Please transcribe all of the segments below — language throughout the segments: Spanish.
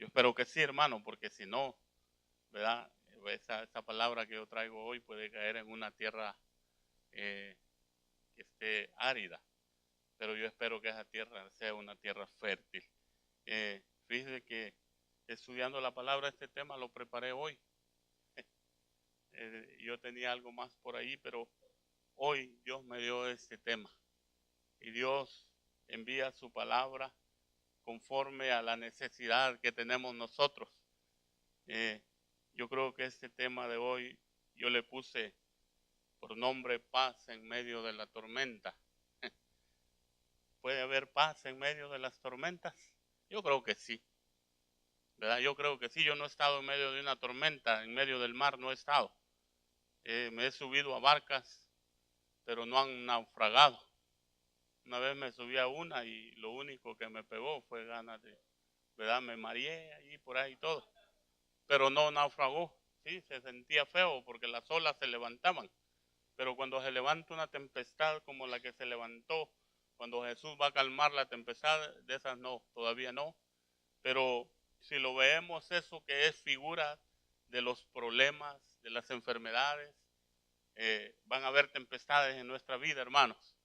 Yo espero que sí, hermano, porque si no, ¿verdad? Esa palabra que yo traigo hoy puede caer en una tierra que esté árida, pero yo espero que esa tierra sea una tierra fértil. Fíjese que estudiando la palabra, este tema lo preparé hoy. Yo tenía algo más por ahí, pero hoy Dios me dio este tema. Y Dios envía su palabra conforme a la necesidad que tenemos nosotros. Eh, yo creo que este tema de hoy yo le puse por nombre paz en medio de la tormenta. ¿Puede haber paz en medio de las tormentas? Yo creo que sí, ¿verdad? Yo creo que sí. Yo no he estado en medio de una tormenta, en medio del mar no he estado. Me he subido a barcas, pero no han naufragado. Una vez me subí a una y lo único que me pegó fue ganas de, ¿verdad? Me mareé allí por ahí y todo, pero no naufragó. Sí, se sentía feo porque las olas se levantaban. Pero cuando se levanta una tempestad como la que se levantó, cuando Jesús va a calmar la tempestad, de esas no, todavía no. Pero si lo vemos eso que es figura de los problemas, de las enfermedades, van a haber tempestades en nuestra vida, hermanos.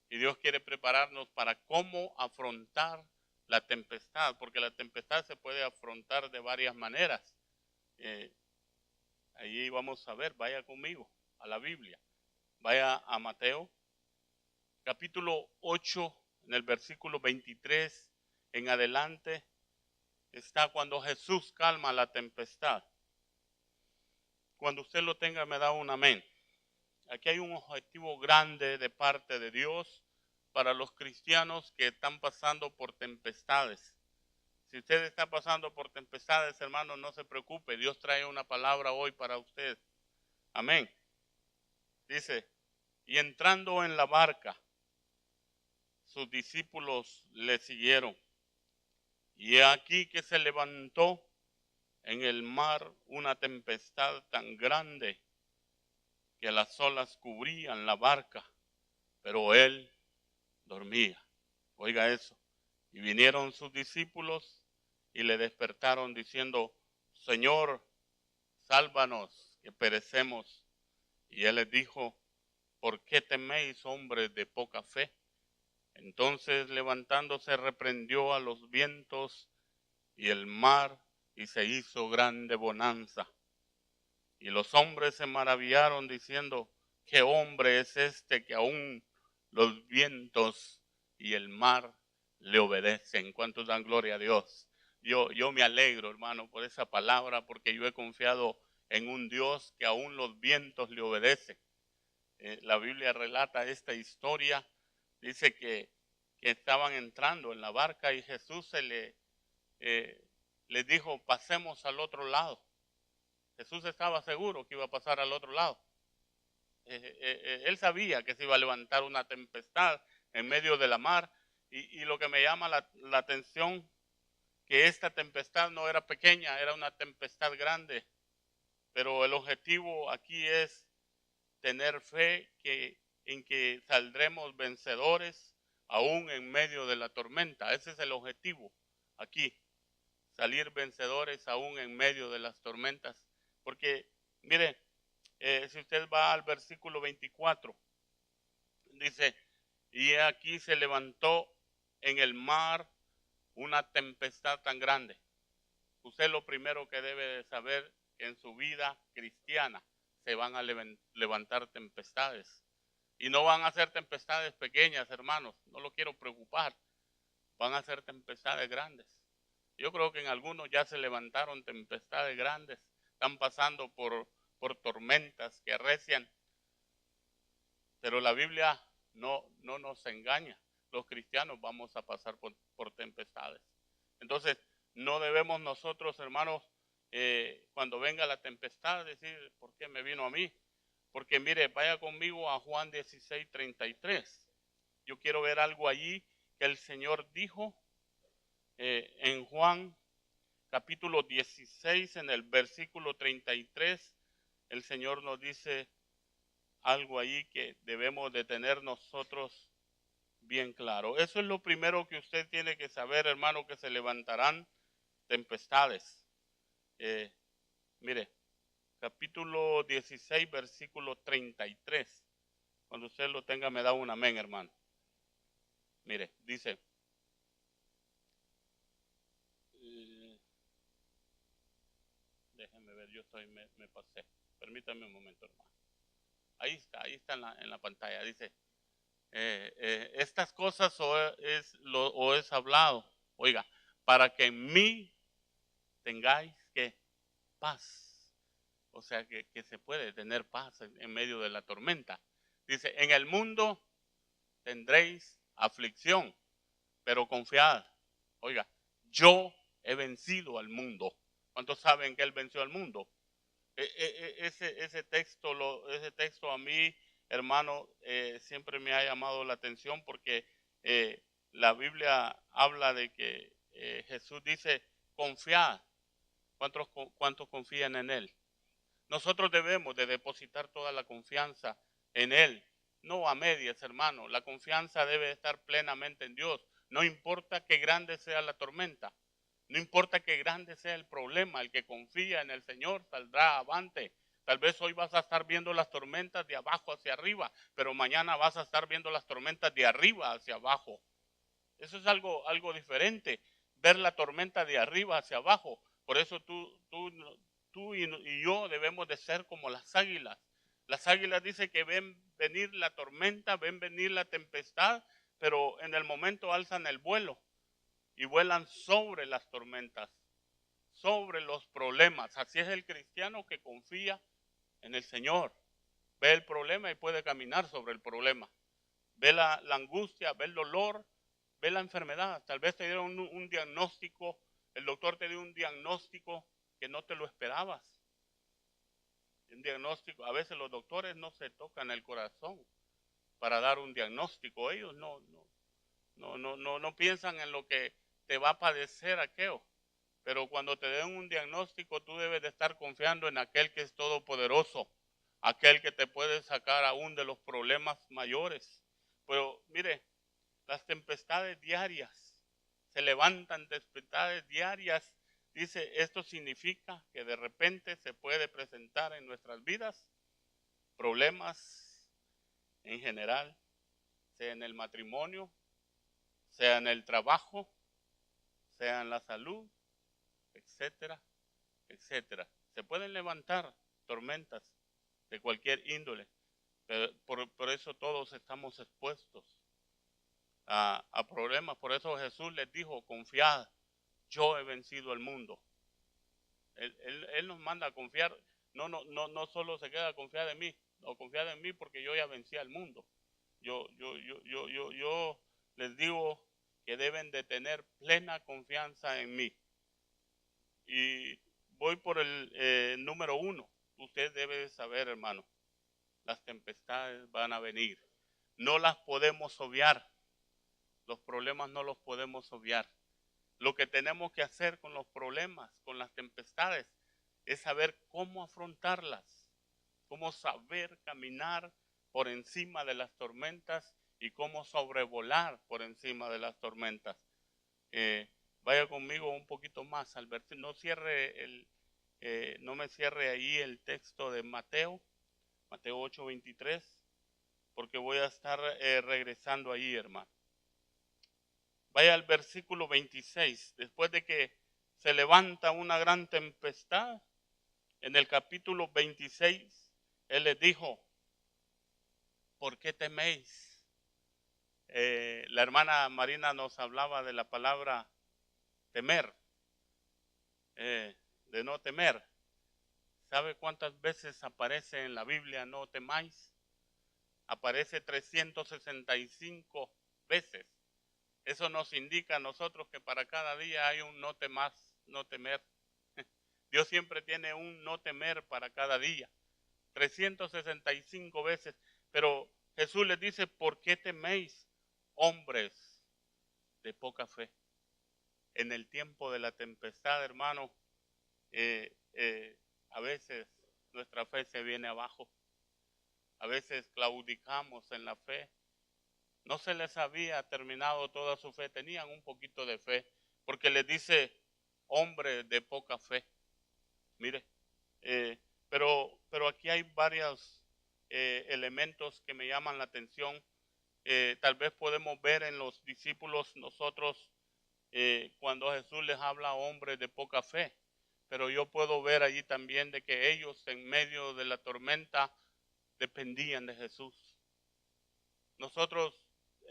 Y Dios quiere prepararnos para cómo afrontar la tempestad, porque la tempestad se puede afrontar de varias maneras. Allí vamos a ver, vaya conmigo a la Biblia. Vaya a Mateo, capítulo 8, en el versículo 23 en adelante, está cuando Jesús calma la tempestad. Cuando usted lo tenga, me da un amén. Aquí hay un objetivo grande de parte de Dios para los cristianos que están pasando por tempestades. Si usted está pasando por tempestades, hermano, no se preocupe. Dios trae una palabra hoy para usted. Amén. Dice, y entrando en la barca, sus discípulos le siguieron. Y aquí que se levantó en el mar una tempestad tan grande que las olas cubrían la barca, pero él dormía. Oiga eso. Y vinieron sus discípulos y le despertaron diciendo, Señor, sálvanos, que perecemos. Y él les dijo, ¿por qué teméis, hombres de poca fe? Entonces levantándose reprendió a los vientos y el mar, y se hizo grande bonanza. Y los hombres se maravillaron diciendo, ¿qué hombre es este que aún los vientos y el mar le obedecen? ¿Cuántos dan gloria a Dios? Yo me alegro, hermano, por esa palabra, porque yo he confiado en un Dios que aún los vientos le obedecen. La Biblia relata esta historia, dice que estaban entrando en la barca y Jesús les dijo, pasemos al otro lado. Jesús estaba seguro que iba a pasar al otro lado. Él sabía que se iba a levantar una tempestad en medio de la mar y lo que me llama la atención, que esta tempestad no era pequeña, era una tempestad grande, pero el objetivo aquí es tener fe en que saldremos vencedores aún en medio de la tormenta. Ese es el objetivo aquí, salir vencedores aún en medio de las tormentas. Porque, mire, si usted va al versículo 24, dice, y aquí se levantó en el mar una tempestad tan grande. Usted lo primero que debe de saber en su vida cristiana, se van a levantar tempestades. Y no van a ser tempestades pequeñas, hermanos, no lo quiero preocupar, van a ser tempestades grandes. Yo creo que en algunos ya se levantaron tempestades grandes, están pasando por tormentas que arrecian, pero la Biblia no nos engaña. Los cristianos vamos a pasar por tempestades. Entonces, no debemos nosotros, hermanos, cuando venga la tempestad, decir, ¿por qué me vino a mí? Porque mire, vaya conmigo a Juan 16:33. Yo quiero ver algo allí que el Señor dijo en Juan capítulo 16, en el versículo 33. El Señor nos dice algo ahí que debemos de tener nosotros bien claro. Eso es lo primero que usted tiene que saber, hermano, que se levantarán tempestades. Mire, capítulo 16, versículo 33. Cuando usted lo tenga, me da un amén, hermano. Mire, dice, déjenme ver, me pasé. Permítame un momento, hermano. Ahí está en la pantalla. Dice, estas cosas os es hablado, oiga, para que en mí tengáis que paz. O sea que se puede tener paz en medio de la tormenta. Dice, en el mundo tendréis aflicción, pero confiad. Oiga, yo he vencido al mundo. ¿Cuántos saben que él venció al mundo? Ese texto a mí, hermano, siempre me ha llamado la atención porque la Biblia habla de que Jesús dice, confiad. ¿Cuántos confían en él? Nosotros debemos de depositar toda la confianza en él, no a medias, hermano. La confianza debe estar plenamente en Dios. No importa qué grande sea la tormenta, no importa qué grande sea el problema, el que confía en el Señor saldrá avante. Tal vez hoy vas a estar viendo las tormentas de abajo hacia arriba, pero mañana vas a estar viendo las tormentas de arriba hacia abajo. Eso es algo diferente, ver la tormenta de arriba hacia abajo. Por eso tú y yo debemos de ser como las águilas. Las águilas dicen que ven venir la tormenta, ven venir la tempestad, pero en el momento alzan el vuelo y vuelan sobre las tormentas, sobre los problemas. Así es el cristiano que confía en el Señor. Ve el problema y puede caminar sobre el problema. Ve la angustia, ve el dolor, ve la enfermedad. Tal vez te dieron un diagnóstico, el doctor te dio un diagnóstico que no te lo esperabas. Un diagnóstico, a veces los doctores no se tocan el corazón para dar un diagnóstico. Ellos no piensan en lo que te va a padecer aquello. Pero cuando te den un diagnóstico, tú debes de estar confiando en aquel que es todopoderoso, aquel que te puede sacar aún de los problemas mayores. Pero mire, las tempestades diarias, se levantan tempestades diarias. Dice, esto significa que de repente se puede presentar en nuestras vidas problemas en general, sea en el matrimonio, sea en el trabajo, sea en la salud, etcétera, etcétera. Se pueden levantar tormentas de cualquier índole, pero por eso todos estamos expuestos a problemas. Por eso Jesús les dijo, confiad, yo he vencido al mundo. Él nos manda a confiar, no solo se queda confiar en mí, o confiar en mí porque yo ya vencí al mundo. Yo les digo que deben de tener plena confianza en mí. Y voy por el número 1. Usted debe saber, hermano, las tempestades van a venir. No las podemos obviar. Los problemas no los podemos obviar. Lo que tenemos que hacer con los problemas, con las tempestades, es saber cómo afrontarlas, cómo saber caminar por encima de las tormentas y cómo sobrevolar por encima de las tormentas. Vaya conmigo un poquito más al versículo. No me cierre ahí el texto de Mateo 8:23, porque voy a estar regresando ahí, hermano. Vaya al versículo 26, después de que se levanta una gran tempestad, en el capítulo 26, él les dijo, ¿por qué teméis? La hermana Marina nos hablaba de la palabra temer, de no temer. ¿Sabe cuántas veces aparece en la Biblia no temáis? Aparece 365 veces. Eso nos indica a nosotros que para cada día hay un no temas, no temer. Dios siempre tiene un no temer para cada día. 365 veces. Pero Jesús les dice, ¿por qué teméis, hombres de poca fe? En el tiempo de la tempestad, hermano, a veces nuestra fe se viene abajo. A veces claudicamos en la fe. No se les había terminado toda su fe, tenían un poquito de fe, porque les dice, hombre de poca fe. Mire, pero aquí hay varios elementos que me llaman la atención. Tal vez podemos ver en los discípulos nosotros cuando Jesús les habla a hombres de poca fe, pero yo puedo ver allí también de que ellos en medio de la tormenta dependían de Jesús. Nosotros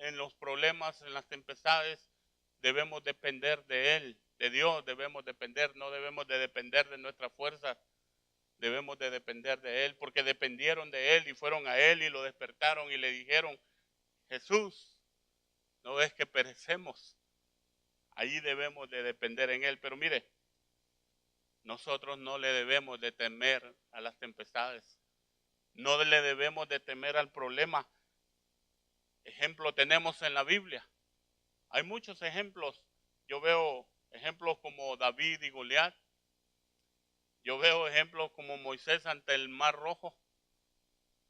en los problemas, en las tempestades, debemos depender de Él, de Dios debemos depender, no debemos de depender de nuestra fuerza, debemos de depender de Él, porque dependieron de Él y fueron a Él y lo despertaron y le dijeron, Jesús, ¿no ves que perecemos? Allí debemos de depender en Él, pero mire, nosotros no le debemos de temer a las tempestades, no le debemos de temer al problema. Ejemplo tenemos en la Biblia. Hay muchos ejemplos. Yo veo ejemplos como David y Goliat. Yo veo ejemplos como Moisés ante el Mar Rojo.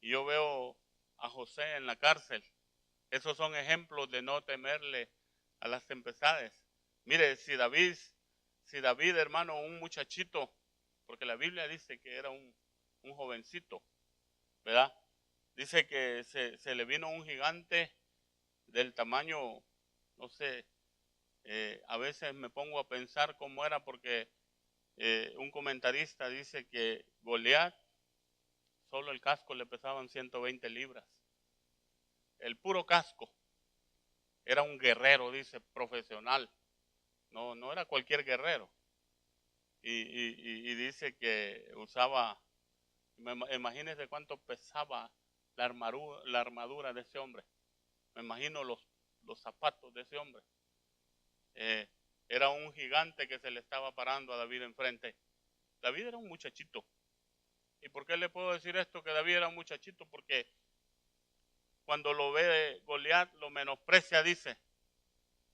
Y yo veo a José en la cárcel. Esos son ejemplos de no temerle a las tempestades. Mire, si David, hermano, un muchachito, porque la Biblia dice que era un jovencito, ¿verdad? Dice que se le vino un gigante del tamaño, no sé, a veces me pongo a pensar cómo era porque un comentarista dice que Goliat, solo el casco le pesaban 120 libras. El puro casco. Era un guerrero, dice, profesional. No era cualquier guerrero. Y dice que usaba, imagínense cuánto pesaba la armadura de ese hombre. Me imagino los zapatos de ese hombre. Era un gigante que se le estaba parando a David enfrente. David era un muchachito. ¿Y por qué le puedo decir esto? Que David era un muchachito, porque cuando lo ve Goliat lo menosprecia, dice.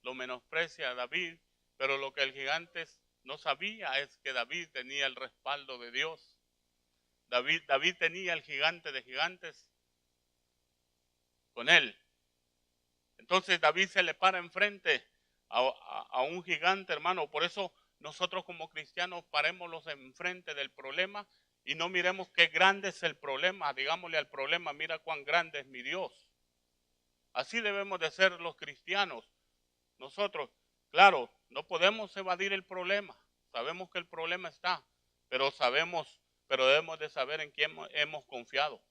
Lo menosprecia a David, pero lo que el gigante no sabía es que David tenía el respaldo de Dios. David tenía el gigante de gigantes con él. Entonces David se le para enfrente a un gigante, hermano. Por eso nosotros como cristianos parémoslos enfrente del problema y no miremos qué grande es el problema. Digámosle al problema, mira cuán grande es mi Dios. Así debemos de ser los cristianos. Nosotros, claro, no podemos evadir el problema. Sabemos que el problema está, pero debemos de saber en quién hemos confiado.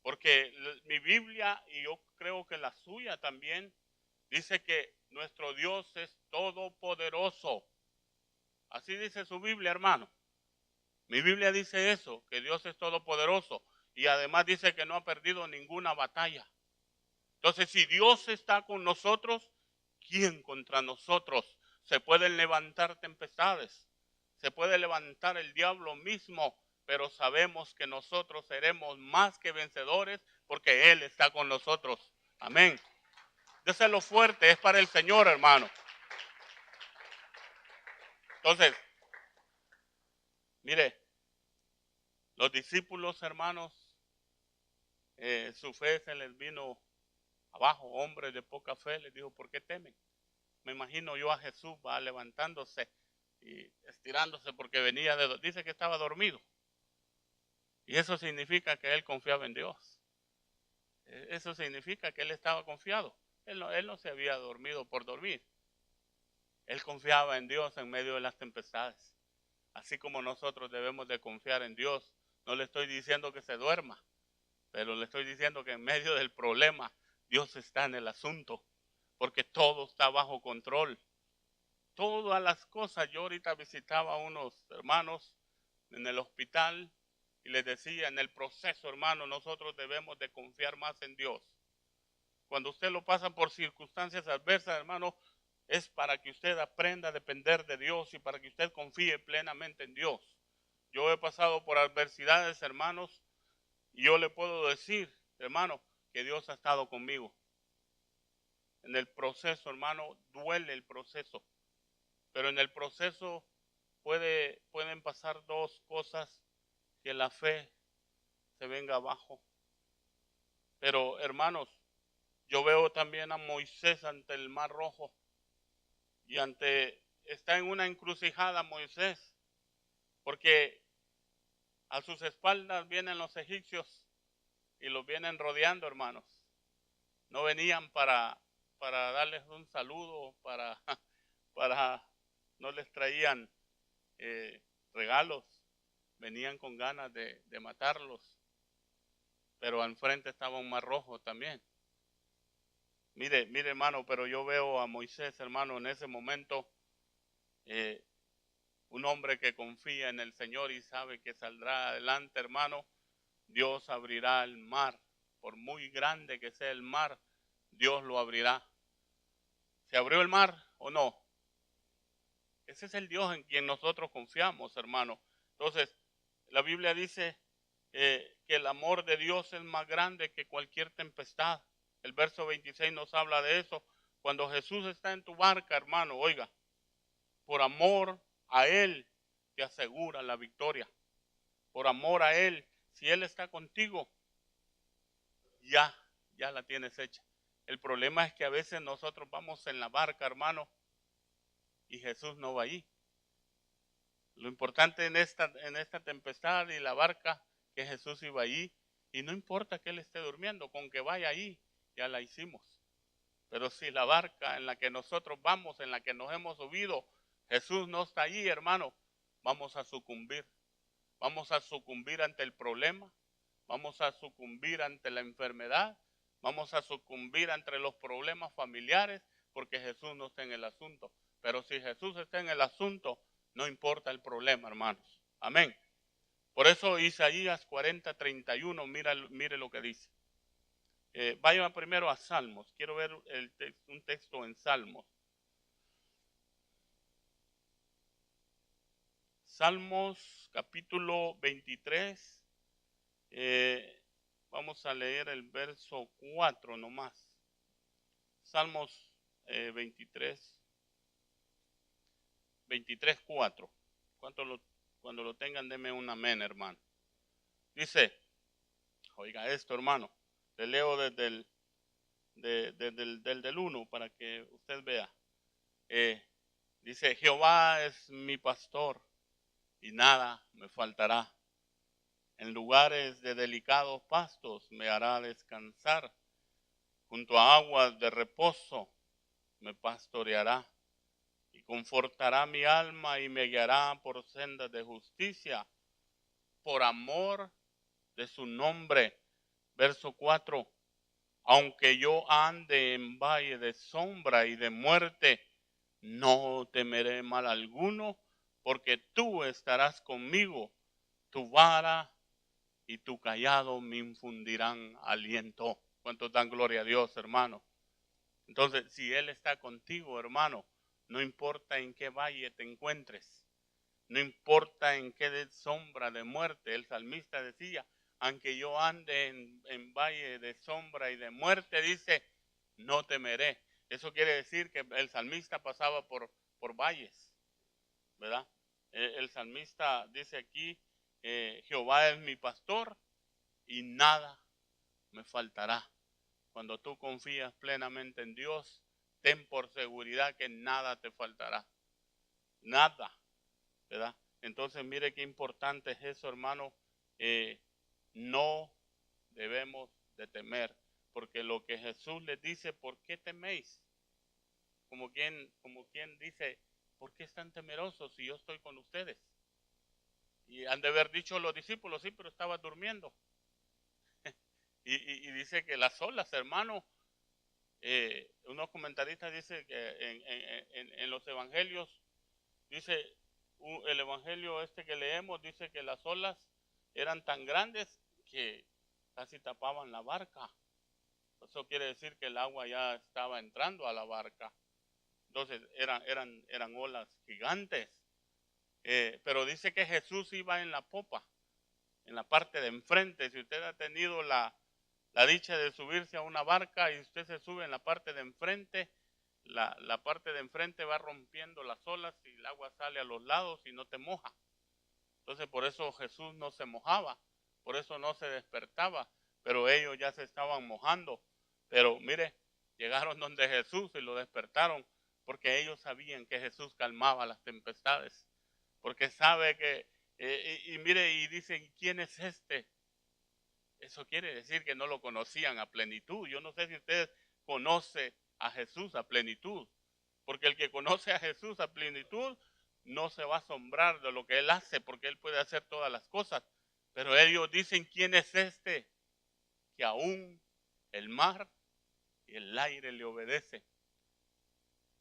Porque mi Biblia, y yo creo que la suya también, dice que nuestro Dios es todopoderoso. Así dice su Biblia, hermano. Mi Biblia dice eso, que Dios es todopoderoso. Y además dice que no ha perdido ninguna batalla. Entonces, si Dios está con nosotros, ¿quién contra nosotros? Se pueden levantar tempestades, se puede levantar el diablo mismo, pero sabemos que nosotros seremos más que vencedores porque Él está con nosotros. Amén. Déselo fuerte, es para el Señor, hermano. Entonces, mire, los discípulos, hermanos, su fe se les vino abajo, hombres de poca fe, les dijo, ¿por qué temen? Me imagino yo a Jesús va levantándose y estirándose porque dice que estaba dormido. Y eso significa que él confiaba en Dios. Eso significa que él estaba confiado. Él no se había dormido por dormir. Él confiaba en Dios en medio de las tempestades. Así como nosotros debemos de confiar en Dios. No le estoy diciendo que se duerma, pero le estoy diciendo que en medio del problema Dios está en el asunto, porque todo está bajo control. Todas las cosas. Yo ahorita visitaba a unos hermanos en el hospital y les decía, en el proceso, hermano, nosotros debemos de confiar más en Dios. Cuando usted lo pasa por circunstancias adversas, hermano, es para que usted aprenda a depender de Dios y para que usted confíe plenamente en Dios. Yo he pasado por adversidades, hermanos, y yo le puedo decir, hermano, que Dios ha estado conmigo. En el proceso, hermano, duele el proceso. Pero en el proceso pueden pasar dos cosas, que la fe se venga abajo. Pero hermanos, yo veo también a Moisés ante el Mar Rojo y ante está en una encrucijada Moisés, porque a sus espaldas vienen los egipcios y los vienen rodeando, hermanos. No venían para darles un saludo, para no les traían regalos, venían con ganas de matarlos, pero enfrente estaba un mar rojo también. Mire, hermano, pero yo veo a Moisés, hermano, en ese momento, un hombre que confía en el Señor y sabe que saldrá adelante, hermano. Dios abrirá el mar, por muy grande que sea el mar, Dios lo abrirá. ¿Se abrió el mar o no? Ese es el Dios en quien nosotros confiamos, hermano. Entonces, la Biblia dice que el amor de Dios es más grande que cualquier tempestad. El verso 26 nos habla de eso. Cuando Jesús está en tu barca, hermano, oiga, por amor a Él te asegura la victoria. Por amor a Él, si Él está contigo, ya la tienes hecha. El problema es que a veces nosotros vamos en la barca, hermano, y Jesús no va ahí. Lo importante en esta tempestad y la barca, que Jesús iba allí, y no importa que Él esté durmiendo, con que vaya ahí, ya la hicimos. Pero si la barca en la que nosotros vamos, en la que nos hemos subido, Jesús no está allí, hermano, vamos a sucumbir. Vamos a sucumbir ante el problema, vamos a sucumbir ante la enfermedad, vamos a sucumbir ante los problemas familiares, porque Jesús no está en el asunto. Pero si Jesús está en el asunto, no importa el problema, hermanos. Amén. Por eso Isaías 40:31, mire lo que dice. Vaya primero a Salmos. Quiero ver un texto en Salmos. Salmos capítulo 23. Vamos a leer el verso 4 nomás. Salmos 23, 4. Cuando lo tengan, denme un amén, hermano. Dice, oiga esto, hermano. Le leo desde del 1 para que usted vea. Dice, Jehová es mi pastor y nada me faltará. En lugares de delicados pastos me hará descansar. Junto a aguas de reposo me pastoreará y confortará mi alma y me guiará por sendas de justicia, por amor de su nombre. Verso 4. Aunque yo ande en valle de sombra y de muerte, no temeré mal alguno, porque tú estarás conmigo, tu vara y tu cayado me infundirán aliento. ¿Cuántos dan gloria a Dios, hermano? Entonces, si Él está contigo, hermano, no importa en qué valle te encuentres, no importa en qué sombra de muerte. El salmista decía, aunque yo ande en valle de sombra y de muerte, dice, no temeré. Eso quiere decir que el salmista pasaba por valles, ¿verdad? El salmista dice aquí, Jehová es mi pastor y nada me faltará. Cuando tú confías plenamente en Dios, ten por seguridad que nada te faltará. Nada, ¿verdad? Entonces, mire qué importante es eso, hermano. No debemos de temer, porque lo que Jesús les dice, ¿por qué teméis? Como quien dice, ¿por qué están temerosos si yo estoy con ustedes? Y han de haber dicho los discípulos, sí, pero estaba durmiendo. Y dice que las olas, hermano, unos comentaristas dicen que en los evangelios, dice, el evangelio este que leemos, dice que las olas eran tan grandes que casi tapaban la barca. Eso quiere decir que el agua ya estaba entrando a la barca. Entonces eran olas gigantes. Pero dice que Jesús iba en la popa, en la parte de enfrente. Si usted ha tenido la dicha de subirse a una barca y usted se sube en la parte de enfrente, la parte de enfrente va rompiendo las olas y el agua sale a los lados y no te moja. Entonces por eso Jesús no se mojaba, por eso no se despertaba, pero ellos ya se estaban mojando. Pero mire, llegaron donde Jesús y lo despertaron. porque ellos sabían que Jesús calmaba las tempestades, porque sabe que, y mire, y dicen, ¿quién es este? Eso quiere decir que no lo conocían a plenitud. Yo no sé si usted conoce a Jesús a plenitud, porque el que conoce a Jesús a plenitud no se va a asombrar de lo que Él hace, porque Él puede hacer todas las cosas. Pero ellos dicen, ¿quién es este? Que aún el mar y el aire le obedecen.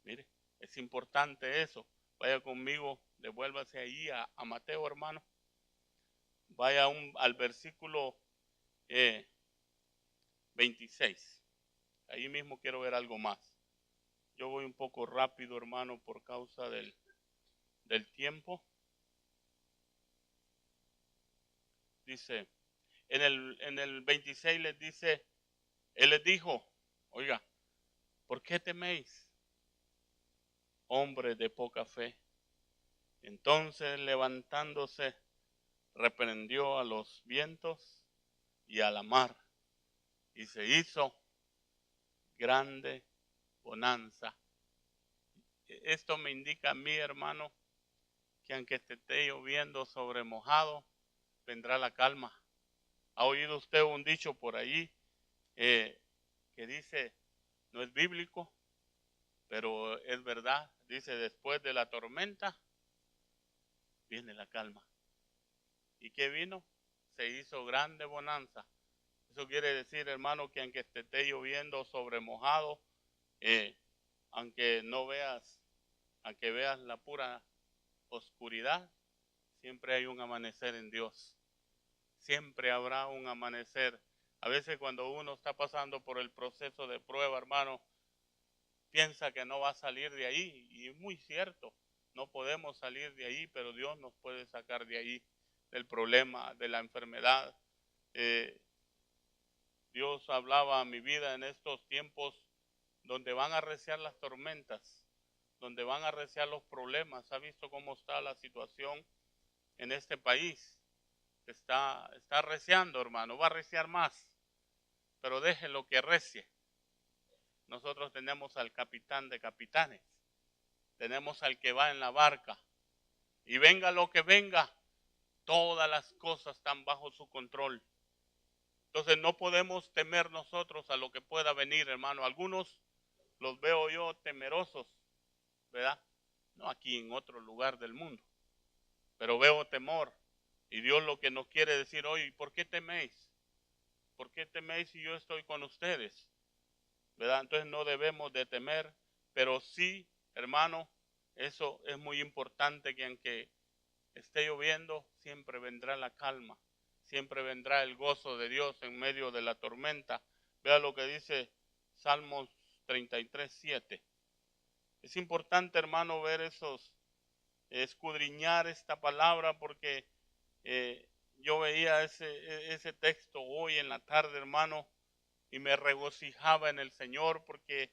Mire, es importante eso. Vaya conmigo, devuélvase ahí a Mateo, hermano. Vaya al versículo 26. Ahí mismo quiero ver algo más. Yo voy un poco rápido, hermano, por causa del tiempo. Dice, en el 26 les dice, Él les dijo, oiga, ¿por qué teméis, hombres de poca fe? Entonces, levantándose, reprendió a los vientos y a la mar, y se hizo grande bonanza. Esto me indica a mí, hermano, que aunque esté lloviendo sobre mojado, vendrá la calma. ¿Ha oído usted un dicho por ahí que dice, no es bíblico, pero es verdad? Dice, después de la tormenta, viene la calma. ¿Y qué vino? Se hizo grande bonanza. Eso quiere decir, hermano, que aunque te esté lloviendo sobre mojado, aunque no veas, aunque veas la pura oscuridad, siempre hay un amanecer en Dios. Siempre habrá un amanecer. A veces cuando uno está pasando por el proceso de prueba, hermano, piensa que no va a salir de ahí. Y es muy cierto, no podemos salir de ahí, pero Dios nos puede sacar de ahí, del problema, de la enfermedad. Dios hablaba a mi vida en estos tiempos donde van a arreciar las tormentas, donde van a arreciar los problemas. ¿Ha visto cómo está la situación en este país? Está arreciando, hermano, va a arreciar más, pero déjelo que arrecie. Nosotros tenemos al capitán de capitanes, tenemos al que va en la barca, y venga lo que venga, todas las cosas están bajo su control. Entonces no podemos temer nosotros a lo que pueda venir, hermano. Algunos los veo yo temerosos, ¿verdad? No aquí en otro lugar del mundo, pero veo temor. Y Dios lo que nos quiere decir hoy, ¿por qué teméis? ¿Por qué teméis si yo estoy con ustedes? ¿Verdad? Entonces no debemos de temer, pero sí, hermano, eso es muy importante, que aunque esté lloviendo, siempre vendrá la calma, siempre vendrá el gozo de Dios en medio de la tormenta. Vea lo que dice Salmos 33:7. Es importante, hermano, ver escudriñar esta palabra, porque yo veía ese texto hoy en la tarde, hermano, y me regocijaba en el Señor, porque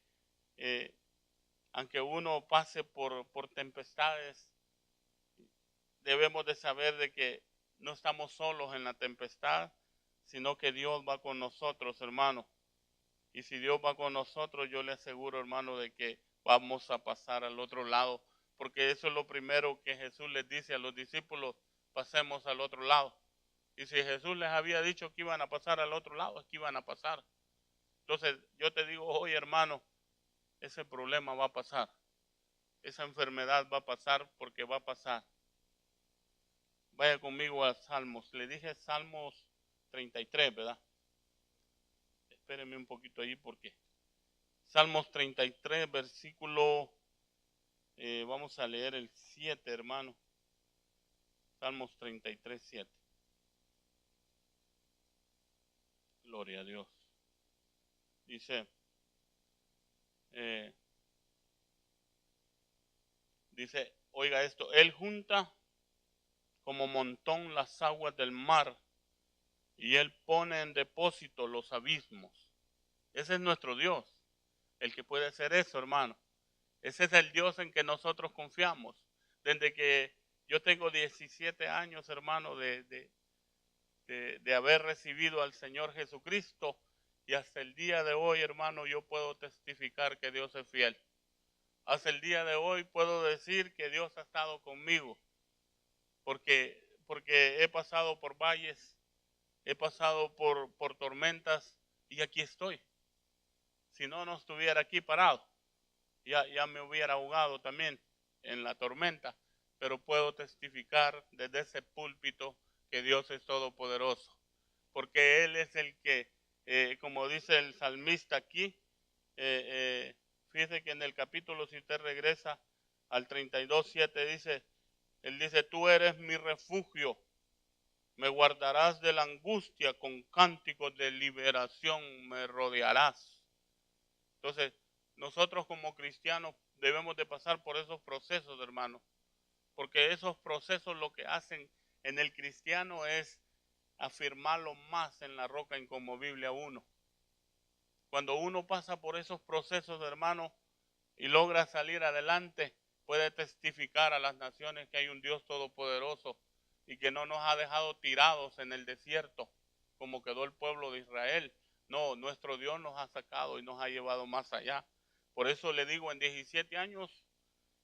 eh, aunque uno pase por tempestades, debemos de saber de que no estamos solos en la tempestad, sino que Dios va con nosotros, hermano. Y si Dios va con nosotros, yo le aseguro, hermano, de que vamos a pasar al otro lado, porque eso es lo primero que Jesús les dice a los discípulos: pasemos al otro lado. Y si Jesús les había dicho que iban a pasar al otro lado, es que iban a pasar. Entonces yo te digo hoy, hermano, ese problema va a pasar, esa enfermedad va a pasar, porque va a pasar. Vaya conmigo a Salmos. Le dije Salmos 33, ¿verdad? Espérenme un poquito ahí, porque Salmos 33, versículo, vamos a leer el 7, hermano. Salmos 33, 7. Gloria a Dios. Dice, oiga esto: Él junta como montón las aguas del mar, y Él pone en depósito los abismos. Ese es nuestro Dios, el que puede hacer eso, hermano. Ese es el Dios en que nosotros confiamos. Desde que yo tengo 17 años, hermano, de haber recibido al Señor Jesucristo, y hasta el día de hoy, hermano, yo puedo testificar que Dios es fiel. hasta el día de hoy puedo decir que Dios ha estado conmigo, porque he pasado por valles, he pasado por tormentas y aquí estoy. Si no, no estuviera aquí parado. Ya me hubiera ahogado también en la tormenta, pero puedo testificar desde ese púlpito que Dios es todopoderoso, porque Él es el que, como dice el salmista aquí, fíjese que en el capítulo, si usted regresa al 32:7, Él dice, tú eres mi refugio, me guardarás de la angustia, con cánticos de liberación me rodearás. Entonces, nosotros como cristianos debemos de pasar por esos procesos, hermanos, porque esos procesos lo que hacen en el cristiano es afirmarlo más en la roca inconmovible a uno. Cuando uno pasa por esos procesos, hermanos, y logra salir adelante, puede testificar a las naciones que hay un Dios todopoderoso y que no nos ha dejado tirados en el desierto como quedó el pueblo de Israel. No, nuestro Dios nos ha sacado y nos ha llevado más allá. Por eso le digo, en 17 años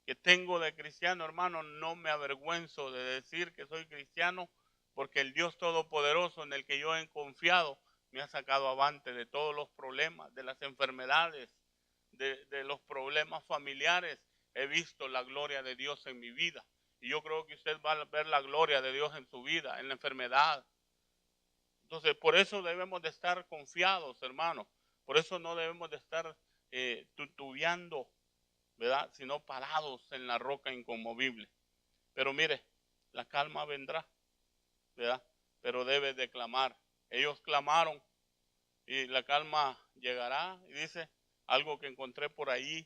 que tengo de cristiano, hermano, no me avergüenzo de decir que soy cristiano, porque el Dios todopoderoso en el que yo he confiado me ha sacado avante de todos los problemas, de las enfermedades, de los problemas familiares. He visto la gloria de Dios en mi vida. Y yo creo que usted va a ver la gloria de Dios en su vida, en la enfermedad. Entonces, por eso debemos de estar confiados, hermanos. Por eso no debemos de estar tutubeando, ¿verdad? Sino parados en la roca inconmovible. Pero mire, la calma vendrá, ¿verdad? Pero debe de clamar. Ellos clamaron y la calma llegará. Y dice algo que encontré por ahí.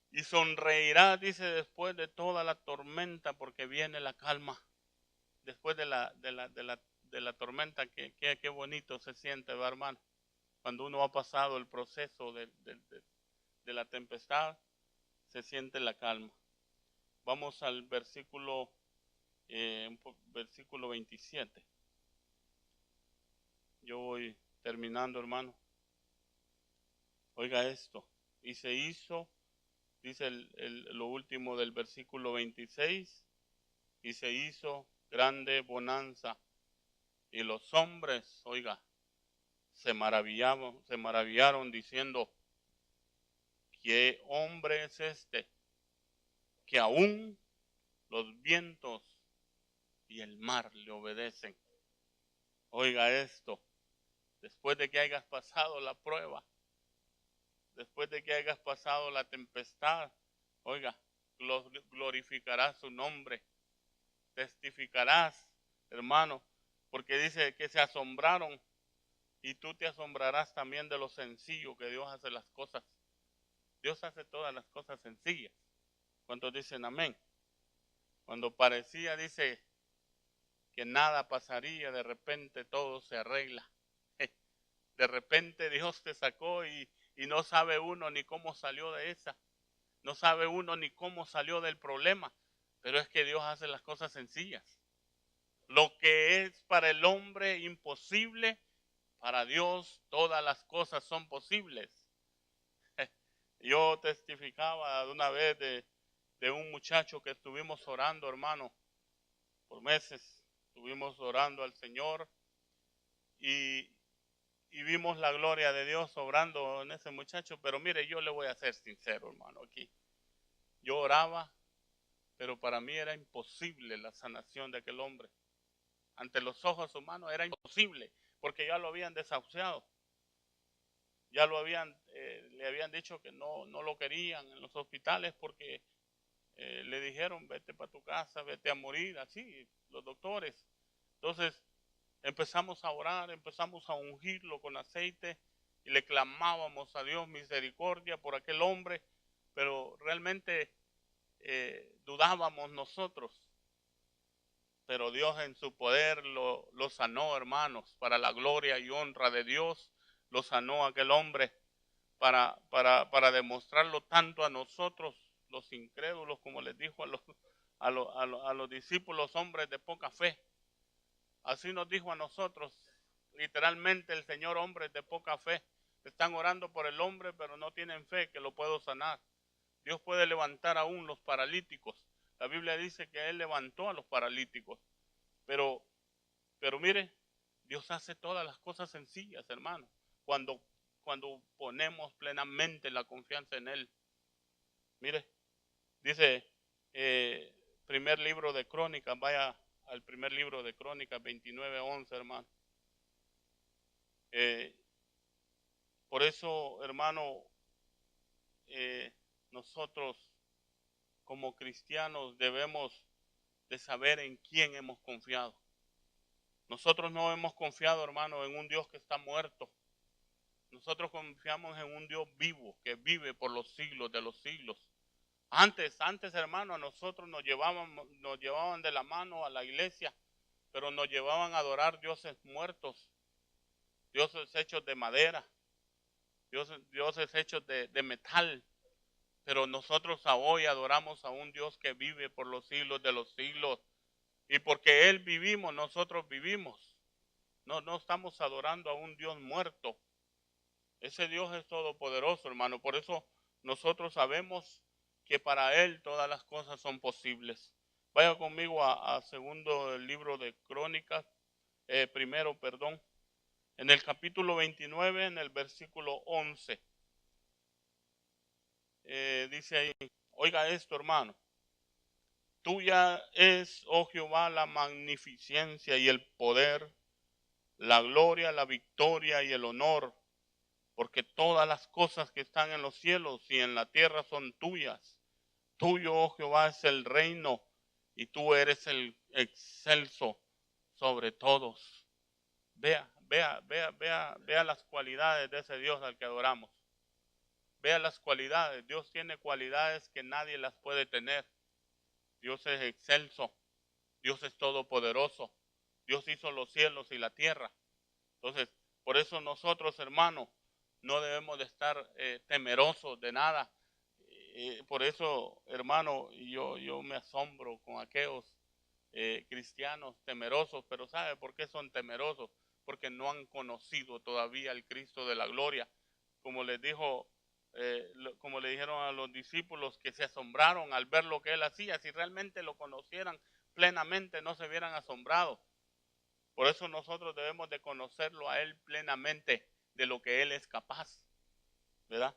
Y sonreirá, dice, después de toda la tormenta, porque viene la calma. Después de la tormenta, qué bonito se siente, ¿verdad, hermano? Cuando uno ha pasado el proceso de la tempestad, se siente la calma. Vamos al versículo 27. Yo voy terminando, hermano. Oiga esto. Y se hizo, dice lo último del versículo 26, y se hizo grande bonanza. Y los hombres, oiga, se maravillaron diciendo, ¿qué hombre es este? Que aún los vientos y el mar le obedecen. Oiga esto, después de que hayas pasado la prueba, después de que hayas pasado la tempestad, oiga, glorificarás su nombre, testificarás, hermano, porque dice que se asombraron y tú te asombrarás también de lo sencillo que Dios hace las cosas. Dios hace todas las cosas sencillas. ¿Cuántos dicen amén? Cuando parecía, dice, que nada pasaría, de repente todo se arregla. De repente Dios te sacó y no sabe uno ni cómo salió de esa. No sabe uno ni cómo salió del problema. Pero es que Dios hace las cosas sencillas. Lo que es para el hombre imposible, para Dios todas las cosas son posibles. Yo testificaba de una vez de un muchacho que estuvimos orando, hermano, por meses. Estuvimos orando al Señor y vimos la gloria de Dios obrando en ese muchacho. Pero mire, yo le voy a ser sincero, hermano, aquí. Yo oraba, pero para mí era imposible la sanación de aquel hombre. Ante los ojos humanos era imposible, porque ya lo habían desahuciado. Ya le habían dicho que no lo querían en los hospitales porque le dijeron, vete para tu casa, vete a morir, así, los doctores. Entonces empezamos a orar, empezamos a ungirlo con aceite y le clamábamos a Dios misericordia por aquel hombre, pero realmente dudábamos nosotros. Pero Dios en su poder lo sanó, hermanos, para la gloria y honra de Dios. Lo sanó aquel hombre para demostrarlo tanto a nosotros, los incrédulos, como les dijo a los discípulos, hombres de poca fe. Así nos dijo a nosotros, literalmente el Señor, hombres de poca fe. Están orando por el hombre, pero no tienen fe que lo puedo sanar. Dios puede levantar aún los paralíticos. La Biblia dice que Él levantó a los paralíticos. Pero mire, Dios hace todas las cosas sencillas, hermano. Cuando ponemos plenamente la confianza en Él. Mire, dice primer libro de Crónicas, vaya al primer libro de Crónicas 29:11, hermano. Por eso, hermano, nosotros como cristianos debemos de saber en quién hemos confiado. Nosotros no hemos confiado, hermano, en un Dios que está muerto. Nosotros confiamos en un Dios vivo, que vive por los siglos de los siglos. Antes, hermano, a nosotros nos llevaban de la mano a la iglesia, pero nos llevaban a adorar dioses muertos, dioses hechos de madera, dioses hechos de metal. Pero nosotros hoy adoramos a un Dios que vive por los siglos de los siglos. Y porque Él vivimos, nosotros vivimos. No estamos adorando a un Dios muerto. Ese Dios es todopoderoso, hermano. Por eso nosotros sabemos que para Él todas las cosas son posibles. Vaya conmigo a segundo el libro de Crónicas, primero, perdón, en el capítulo 29, en el versículo 11. Dice ahí, oiga esto, hermano. Tuya es, oh Jehová, la magnificencia y el poder, la gloria, la victoria y el honor, porque todas las cosas que están en los cielos y en la tierra son tuyas. Tuyo, oh Jehová, es el reino y tú eres el excelso sobre todos. Vea las cualidades de ese Dios al que adoramos. Vea las cualidades. Dios tiene cualidades que nadie las puede tener. Dios es excelso. Dios es todopoderoso. Dios hizo los cielos y la tierra. Entonces, por eso nosotros, hermanos, no debemos de estar temerosos de nada. Por eso, hermano, yo me asombro con aquellos cristianos temerosos. Pero ¿sabe por qué son temerosos? Porque no han conocido todavía al Cristo de la gloria. Como les dijo, como le dijeron a los discípulos que se asombraron al ver lo que Él hacía. Si realmente lo conocieran plenamente, no se hubieran asombrado. Por eso nosotros debemos de conocerlo a Él plenamente, de lo que Él es capaz, ¿verdad?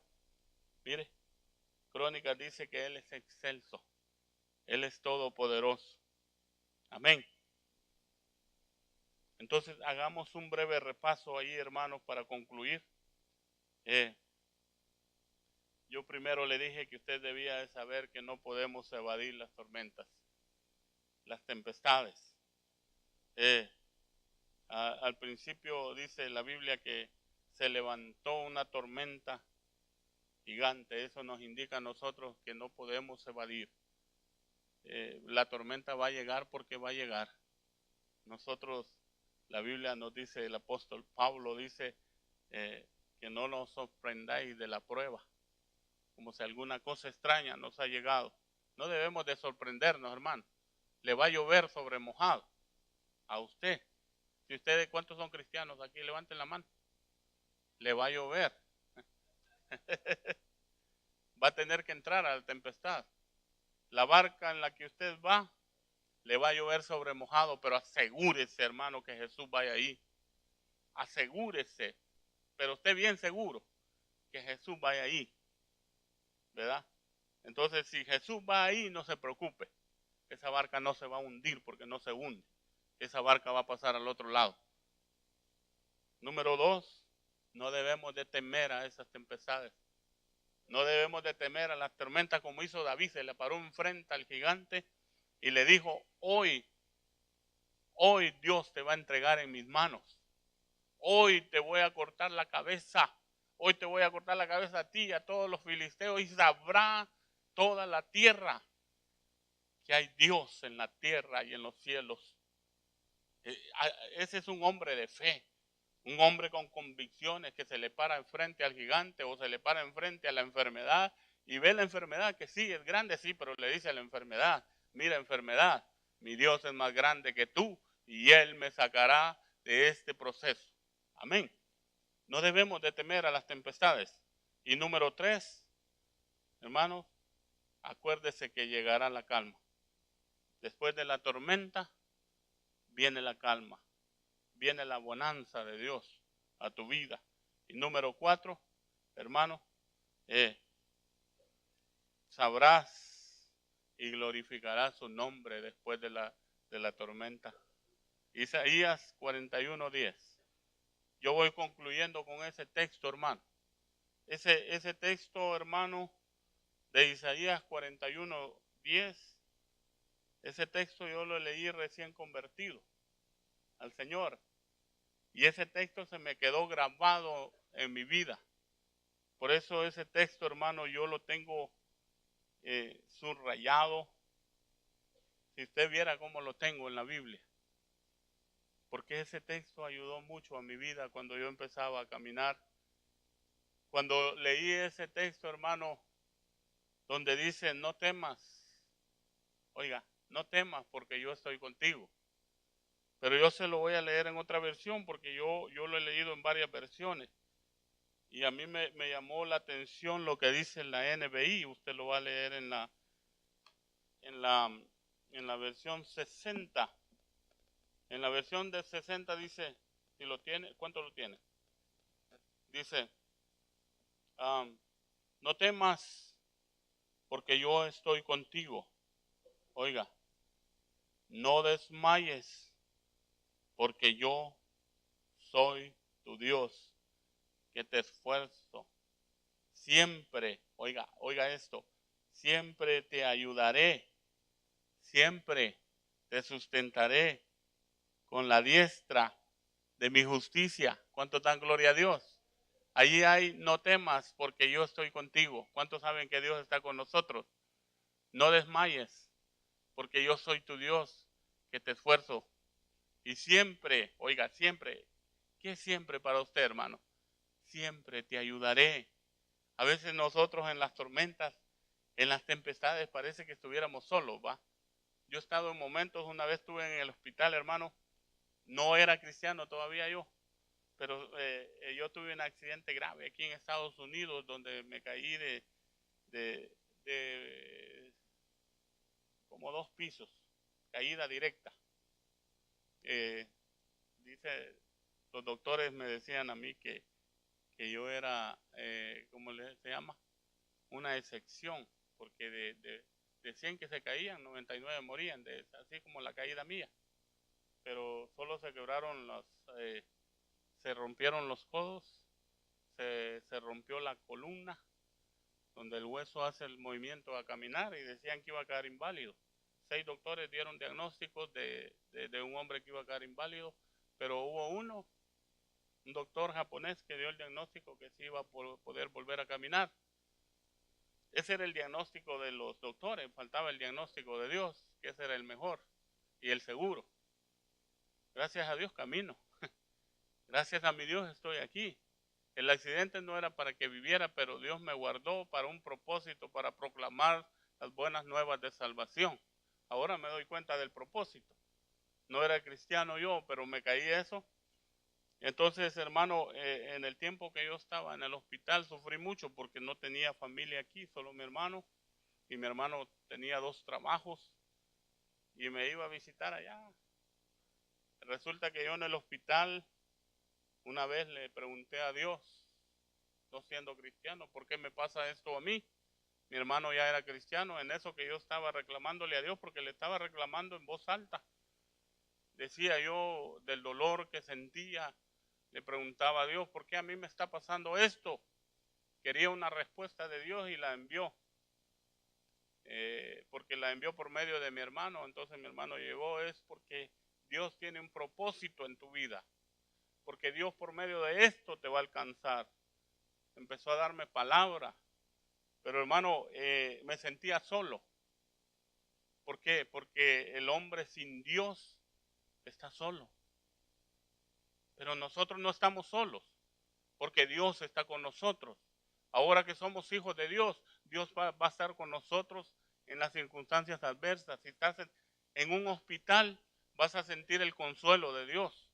Mire, Crónicas dice que Él es excelso, Él es todopoderoso. Amén. Entonces hagamos un breve repaso ahí, hermanos, para concluir. Yo primero le dije que usted debía de saber que no podemos evadir las tormentas, las tempestades. Al principio dice la Biblia que se levantó una tormenta gigante. Eso nos indica a nosotros que no podemos evadir. La tormenta va a llegar porque va a llegar. Nosotros, la Biblia nos dice, el apóstol Pablo dice que no nos sorprendáis de la prueba, como si alguna cosa extraña nos ha llegado. No debemos de sorprendernos, hermano. Le va a llover sobre mojado a usted. Si ustedes, ¿cuántos son cristianos aquí? Levanten la mano. Le va a llover. Va a tener que entrar a la tempestad. La barca en la que usted va, le va a llover sobre mojado, pero asegúrese, hermano, que Jesús vaya ahí. Asegúrese, pero esté bien seguro que Jesús vaya ahí, ¿verdad? Entonces, si Jesús va ahí, no se preocupe. Esa barca no se va a hundir porque no se hunde. Esa barca va a pasar al otro lado. Número 2, no debemos de temer a esas tempestades. No debemos de temer a las tormentas como hizo David. Se le paró enfrente al gigante y le dijo, hoy Dios te va a entregar en mis manos. Hoy te voy a cortar la cabeza. Hoy te voy a cortar la cabeza a ti y a todos los filisteos y sabrá toda la tierra que hay Dios en la tierra y en los cielos. Ese es un hombre de fe. Un hombre con convicciones que se le para enfrente al gigante o se le para enfrente a la enfermedad y ve la enfermedad que sí, es grande, sí, pero le dice a la enfermedad, mira enfermedad, mi Dios es más grande que tú y Él me sacará de este proceso. Amén. No debemos de temer a las tempestades. Y número 3, hermanos, acuérdese que llegará la calma. Después de la tormenta viene la calma, viene la bonanza de Dios a tu vida. Y número 4, hermano, sabrás y glorificarás su nombre después de la tormenta. Isaías 41:10. Yo voy concluyendo con ese texto, hermano. Ese texto, hermano, de Isaías 41:10, ese texto yo lo leí recién convertido al Señor. Y ese texto se me quedó grabado en mi vida. Por eso ese texto, hermano, yo lo tengo subrayado. Si usted viera cómo lo tengo en la Biblia. Porque ese texto ayudó mucho a mi vida cuando yo empezaba a caminar. Cuando leí ese texto, hermano, donde dice, no temas. Oiga, no temas porque yo estoy contigo. Pero yo se lo voy a leer en otra versión porque yo lo he leído en varias versiones. Y a mí me llamó la atención lo que dice en la NBI. Usted lo va a leer en la versión 60. En la versión de 60 dice, si lo tiene, ¿cuánto lo tiene? Dice, no temas porque yo estoy contigo. Oiga, no desmayes porque yo soy tu Dios, que te esfuerzo. Siempre, oiga esto, siempre te ayudaré, siempre te sustentaré con la diestra de mi justicia. ¿Cuánto dan gloria a Dios? Allí hay, no temas porque yo estoy contigo. ¿Cuántos saben que Dios está con nosotros? No desmayes porque yo soy tu Dios, que te esfuerzo. Y siempre, oiga, siempre, ¿qué es siempre para usted, hermano? Siempre te ayudaré. A veces nosotros en las tormentas, en las tempestades, parece que estuviéramos solos, ¿va? Yo he estado en momentos, una vez estuve en el hospital, hermano, no era cristiano todavía yo, pero yo tuve un accidente grave aquí en Estados Unidos donde me caí de como 2 pisos, caída directa. Dice, los doctores me decían a mí que yo era, ¿cómo se llama? Una excepción, porque de 100 que se caían, 99 morían, así como la caída mía. Pero solo se quebraron se rompieron los codos, se rompió la columna, donde el hueso hace el movimiento a caminar, y decían que iba a quedar inválido. 6 doctores dieron diagnósticos de un hombre que iba a quedar inválido, pero hubo un doctor japonés que dio el diagnóstico que sí iba a poder volver a caminar. Ese era el diagnóstico de los doctores, faltaba el diagnóstico de Dios, que ese era el mejor y el seguro. Gracias a Dios camino. Gracias a mi Dios estoy aquí. El accidente no era para que viviera, pero Dios me guardó para un propósito, para proclamar las buenas nuevas de salvación. Ahora me doy cuenta del propósito. No era cristiano yo, pero me caí eso. Entonces, hermano, en el tiempo que yo estaba en el hospital sufrí mucho porque no tenía familia aquí, solo mi hermano. Y mi hermano tenía 2 trabajos y me iba a visitar allá. Resulta que yo en el hospital una vez le pregunté a Dios, no siendo cristiano, ¿por qué me pasa esto a mí? Mi hermano ya era cristiano, en eso que yo estaba reclamándole a Dios, porque le estaba reclamando en voz alta. Decía yo del dolor que sentía, le preguntaba a Dios, ¿por qué a mí me está pasando esto? Quería una respuesta de Dios y la envió. Porque la envió por medio de mi hermano, entonces mi hermano llegó, es porque Dios tiene un propósito en tu vida, porque Dios por medio de esto te va a alcanzar. Empezó a darme palabra, pero hermano, me sentía solo. ¿Por qué? Porque el hombre sin Dios está solo. Pero nosotros no estamos solos, porque Dios está con nosotros. Ahora que somos hijos de Dios, Dios va a estar con nosotros en las circunstancias adversas. Si estás en un hospital, vas a sentir el consuelo de Dios.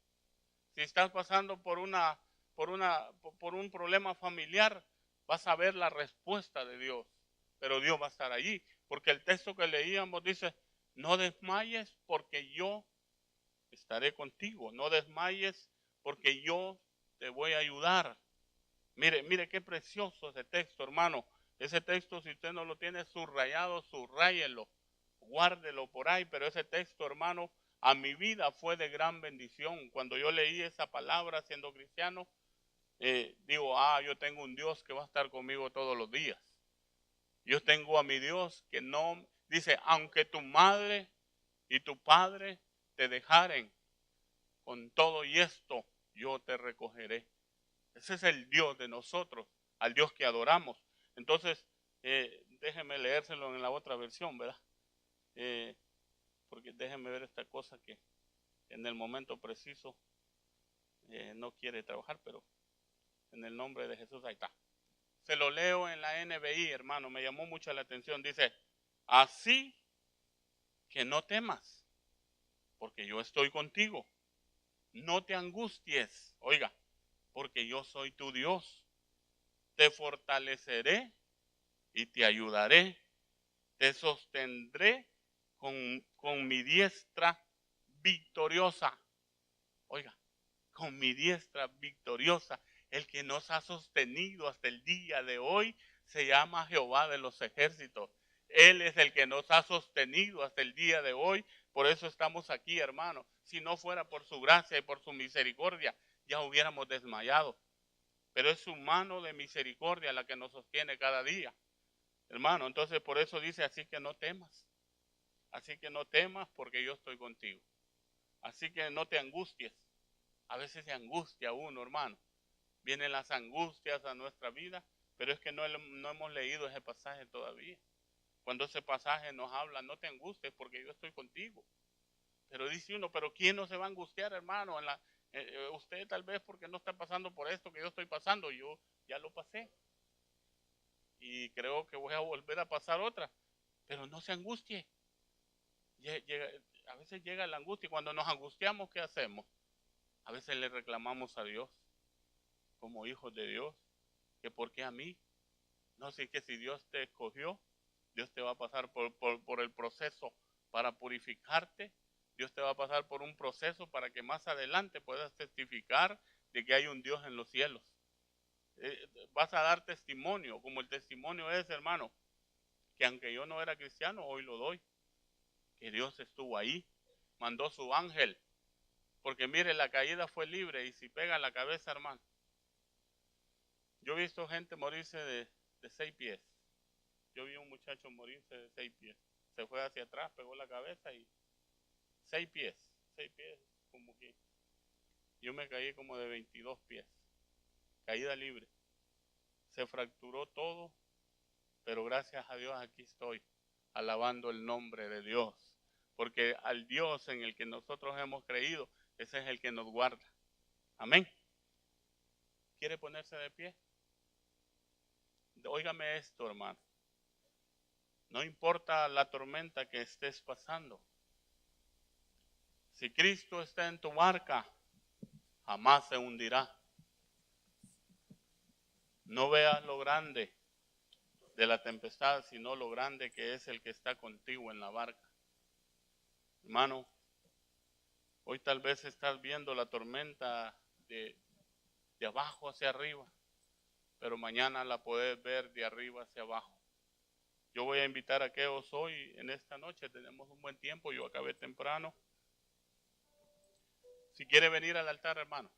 Si estás pasando por un problema familiar, vas a ver la respuesta de Dios. Pero Dios va a estar allí. Porque el texto que leíamos dice, no desmayes porque yo estaré contigo. No desmayes porque yo te voy a ayudar. Mire, mire qué precioso ese texto, hermano. Ese texto, si usted no lo tiene subrayado, subráyelo, guárdelo por ahí. Pero ese texto, hermano, a mi vida fue de gran bendición. Cuando yo leí esa palabra siendo cristiano, digo, yo tengo un Dios que va a estar conmigo todos los días. Yo tengo a mi Dios que no, dice, aunque tu madre y tu padre te dejaren, con todo y esto yo te recogeré. Ese es el Dios de nosotros, al Dios que adoramos. Entonces, déjeme leérselo en la otra versión, ¿verdad? Porque déjeme ver esta cosa que en el momento preciso no quiere trabajar, pero en el nombre de Jesús, ahí está. Se lo leo en la NBI, hermano, me llamó mucho la atención. Dice, así que no temas, porque yo estoy contigo. No te angusties, oiga, porque yo soy tu Dios. Te fortaleceré y te ayudaré. Te sostendré con mi diestra victoriosa. Oiga, con mi diestra victoriosa. El que nos ha sostenido hasta el día de hoy se llama Jehová de los ejércitos. Él es el que nos ha sostenido hasta el día de hoy. Por eso estamos aquí, hermano. Si no fuera por su gracia y por su misericordia, ya hubiéramos desmayado. Pero es su mano de misericordia la que nos sostiene cada día, hermano. Entonces por eso dice, así que no temas. Así que no temas porque yo estoy contigo. Así que no te angusties. A veces se angustia uno, hermano. Vienen las angustias a nuestra vida, pero es que no hemos leído ese pasaje todavía. Cuando ese pasaje nos habla, no te angusties porque yo estoy contigo. Pero dice uno, pero ¿quién no se va a angustiar, hermano? Usted tal vez porque no está pasando por esto que yo estoy pasando, yo ya lo pasé. Y creo que voy a volver a pasar otra. Pero no se angustie. A veces llega la angustia y cuando nos angustiamos, ¿qué hacemos? A veces le reclamamos a Dios, como hijos de Dios, que ¿por qué a mí? No sé, que si Dios te escogió, Dios te va a pasar por el proceso para purificarte. Dios te va a pasar por un proceso para que más adelante puedas testificar de que hay un Dios en los cielos. Vas a dar testimonio, como el testimonio es, hermano, que aunque yo no era cristiano, hoy lo doy. Que Dios estuvo ahí, mandó su ángel. Porque mire, la caída fue libre y si pega la cabeza, hermano. Yo he visto gente morirse de 6 pies. Yo vi un muchacho morirse de 6 pies. Se fue hacia atrás, pegó la cabeza y 6 pies. 6 pies, como que yo me caí como de 22 pies. Caída libre. Se fracturó todo, pero gracias a Dios aquí estoy, alabando el nombre de Dios. Porque al Dios en el que nosotros hemos creído, ese es el que nos guarda. Amén. ¿Quiere ponerse de pie? Óigame esto, hermano. No importa la tormenta que estés pasando. Si Cristo está en tu barca, jamás se hundirá. No veas lo grande de la tempestad, sino lo grande que es el que está contigo en la barca. Hermano, hoy tal vez estás viendo la tormenta de abajo hacia arriba, pero mañana la puedes ver de arriba hacia abajo. Yo voy a invitar a aquellos hoy, en esta noche, tenemos un buen tiempo, yo acabé temprano. Si quiere venir al altar, hermano.